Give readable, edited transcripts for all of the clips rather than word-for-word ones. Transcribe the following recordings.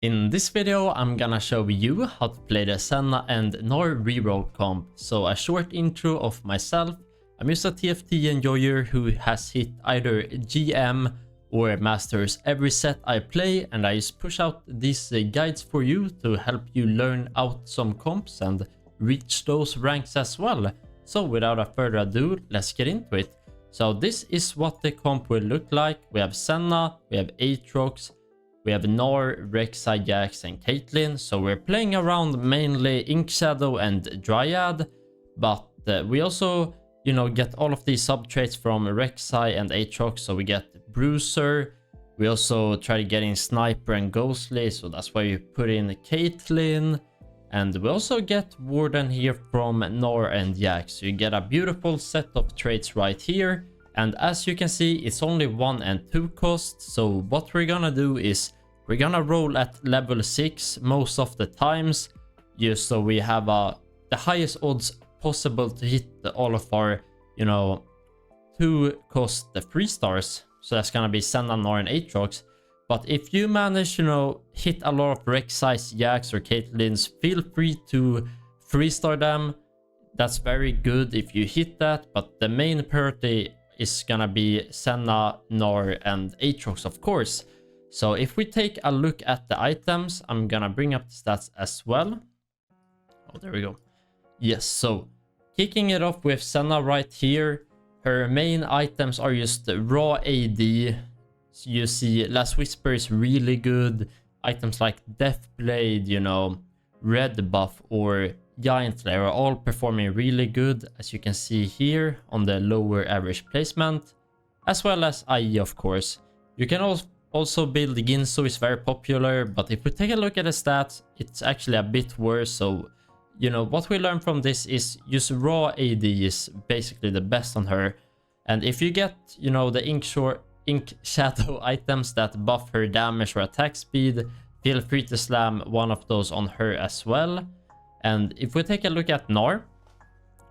In this video, I'm gonna show you how to play the Senna&Gnar reroll comp. So a short intro of myself. I'm just a TFT enjoyer who has hit either GM or Masters every set I play, and I just push out these guides for you to help you learn out some comps and reach those ranks as well. So without a further ado, let's get into it. So this is what the comp will look like. We have Senna, we have Aatrox, we have Gnar, Rek'Sai, Jax, and Caitlyn. So we're playing around mainly Ink Shadow and Dryad, but we also, you know, get all of these sub traits from Rek'Sai and Aatrox. So we get Bruiser. We also try to get in Sniper and Ghostly, so that's why you put in Caitlyn. And we also get Warden here from Gnar and Jax. So you get a beautiful set of traits right here. And as you can see, it's only 1 and 2 costs. So what we're gonna do is we're gonna roll at level 6 most of the times, just so we have the highest odds possible to hit all of our, you know, 2 cost the 3 stars. So that's gonna be Senna, Gnar, and Aatrox. But if you manage, you know, hit a lot of Rek'Sai, Jax, or Caitlyn's, feel free to 3-star them. That's very good if you hit that. But the main priority is gonna be Senna, Gnar, and Aatrox, of course. So if we take a look at the items, I'm gonna bring up the stats as well. Oh, there we go. Yes, so kicking it off with Senna right here. Her main items are just raw AD. So you see Last Whisper is really good. Items like Deathblade, you know, Red Buff or Giant Slayer are all performing really good, as you can see here on the lower average placement, as well as IE, of course. You can also build Ginsu, is very popular, but if we take a look at the stats, it's actually a bit worse. So, you know, what we learned from this is just raw AD is basically the best on her. And if you get, you know, the Ink Shadow items that buff her damage or attack speed, feel free to slam one of those on her as well. And if we take a look at Gnar,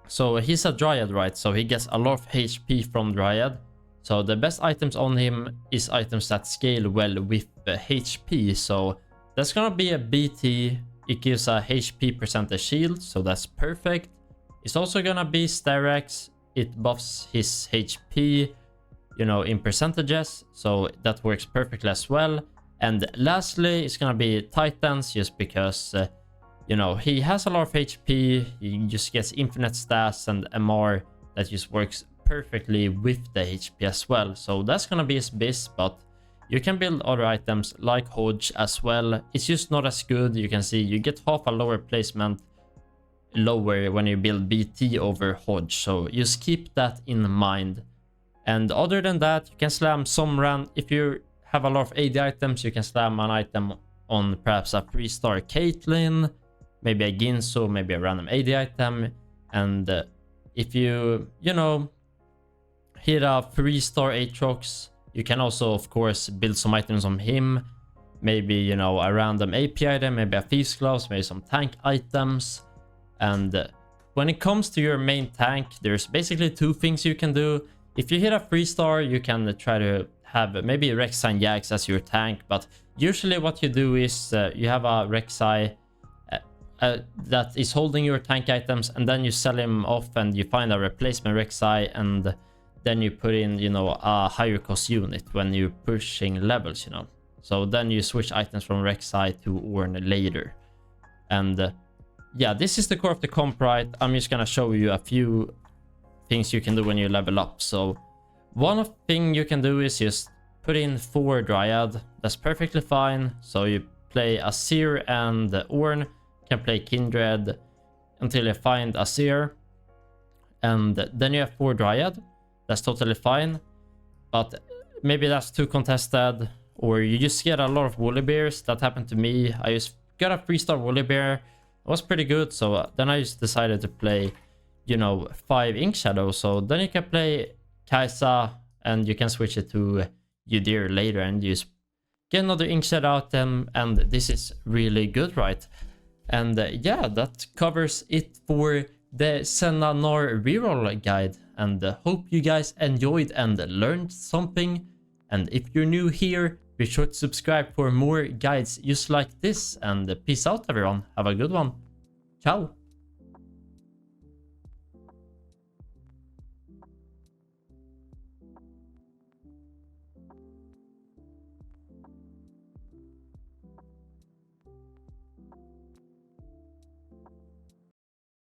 so he's a Dryad, right? So he gets a lot of HP from Dryad. So the best items on him is items that scale well with HP. So that's gonna be a BT. It gives a HP percentage shield, so that's perfect. It's also gonna be Sterak's. It buffs his HP, you know, in percentages, so that works perfectly as well. And lastly, it's gonna be Titans, just because you know, he has a lot of HP. He just gets infinite stats and MR that just works perfectly with the HP as well. So that's gonna be his best, but you can build other items like Hodge as well. It's just not as good. You can see you get half a lower placement lower when you build BT over Hodge, so just keep that in mind. And other than that, you can slam some if you have a lot of AD items, you can slam an item on perhaps a 3-star Caitlyn, maybe a Ginsu, maybe a random AD item. And if you know, hit a 3-star Aatrox, you can also, of course, build some items on him. Maybe, you know, a random AP item, maybe a Thief's Gloves, maybe some tank items. And when it comes to your main tank, there's basically 2 things you can do. If you hit a 3-star, you can try to have maybe Rek'Sai and Jax as your tank. But usually what you do is you have a Rek'Sai that is holding your tank items, and then you sell him off and you find a replacement Rek'Sai, and then you put in, you know, a higher cost unit when you're pushing levels, you know. So then you switch items from Rek'Sai to Ornn later. And yeah, this is the core of the comp, right? I'm just gonna show you a few things you can do when you level up. So one thing you can do is just put in 4 Dryad. That's perfectly fine. So you play Azir and Ornn. You can play Kindred until you find Azir, and then you have 4 Dryad. That's totally fine, but maybe that's too contested, or you just get a lot of Woolly Bears. That happened to me. I just got a 3-star Woolly Bear. It was pretty good, so then I just decided to play, you know, 5 Ink Shadow. So then you can play Kai'Sa, and you can switch it to Udyr later, and you just get another Ink Shadow item, and this is really good, right? And yeah, that covers it for the Senna&Gnar reroll guide, and hope you guys enjoyed and learned something. And if you're new here, Be sure to subscribe for more guides just like this, and peace out everyone. Have a good one. Ciao.